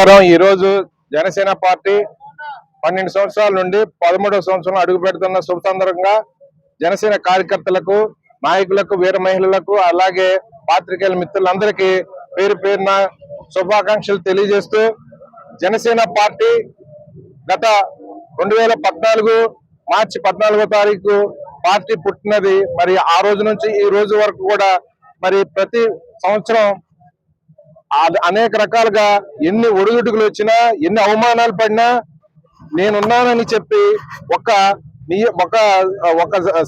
ఈ రోజు జనసేన పార్టీ 12 సంవత్సరాల నుండి 13వ సంవత్సరం అడుగు పెడుతున్న శుభ సందర్భంగా జనసేన కార్యకర్తలకు, నాయకులకు, వీర మహిళలకు, అలాగే పాత్రికేయుల మిత్రులందరికీ పేరు పేరున శుభాకాంక్షలు తెలియజేస్తూ, జనసేన పార్టీ గత 2014 మార్చి 14వ తారీఖు పార్టీ పుట్టినది. మరి ఆ రోజు నుంచి ఈ రోజు వరకు కూడా మరి ప్రతి సంవత్సరం అనేక రకాలుగా ఎన్ని ఒడిదుడుకులు వచ్చినా, ఎన్ని అవమానాలు పడినా నేనున్నానని చెప్పి ఒక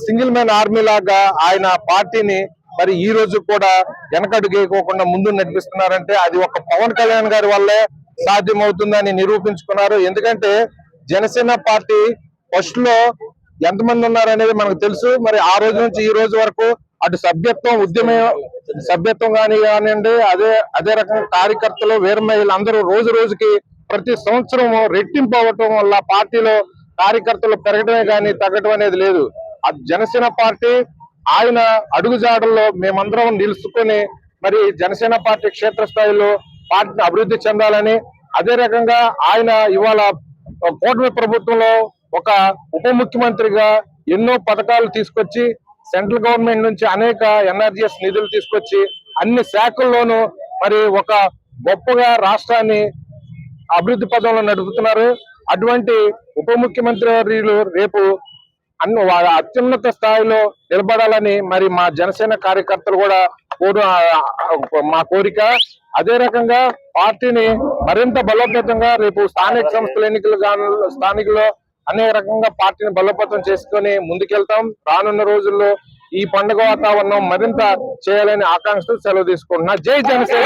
సింగిల్ మ్యాన్ ఆర్మీ లాగా ఆయన పార్టీని మరి ఈ రోజు కూడా వెనకడుగేయకోకుండా ముందు నడిపిస్తున్నారంటే అది ఒక పవన్ కళ్యాణ్ గారి వల్లే సాధ్యమవుతుందని నిరూపించుకున్నారు. ఎందుకంటే జనసేన పార్టీ ఫస్ట్ లో ఎంతమంది ఉన్నారనేది మనకు తెలుసు. మరి ఆ రోజు నుంచి ఈ రోజు వరకు అటు సభ్యత్వం కానివ్వండి, అదే రకంగా కార్యకర్తలు, వీర మహిళలు అందరూ రోజు రోజుకి ప్రతి సంవత్సరం రెట్టింపు అవ్వటం వల్ల పార్టీలో కార్యకర్తలు పెరగడమే కానీ తగ్గడం అనేది లేదు. జనసేన పార్టీ ఆయన అడుగుజాడల్లో మేమందరం నిలుచుకొని మరి జనసేన పార్టీ క్షేత్రస్థాయిలో పార్టీని అభివృద్ధి చెందాలని, అదే రకంగా ఆయన ఇవాళ కూటమి ప్రభుత్వంలో ఒక ఉప ముఖ్యమంత్రిగా ఎన్నో పథకాలు తీసుకొచ్చి సెంట్రల్ గవర్నమెంట్ నుంచి అనేక ఎన్ఆర్జీఎస్ నిధులు తీసుకొచ్చి అన్ని శాఖల్లోనూ మరి ఒక గొప్పగా రాష్ట్రాన్ని అభివృద్ధి పదంలో నడుపుతున్నారు. అటువంటి ఉప ముఖ్యమంత్రి వర్యులు రేపు అత్యున్నత స్థాయిలో నిలబడాలని మరి మా జనసేన కార్యకర్తలు కూడా మా కోరిక. అదే రకంగా పార్టీని మరింత బలోపేతంగా రేపు స్థానిక సంస్థల స్థానికలో అనేక రకంగా పార్టీని బలోపేతం చేసుకొని ముందుకెళ్తాం. రానున్న రోజుల్లో ఈ పండుగ వాతావరణం మరింత చేయాలని ఆకాంక్షలు సెలవు తీసుకుంటున్నా. జై జనసేన.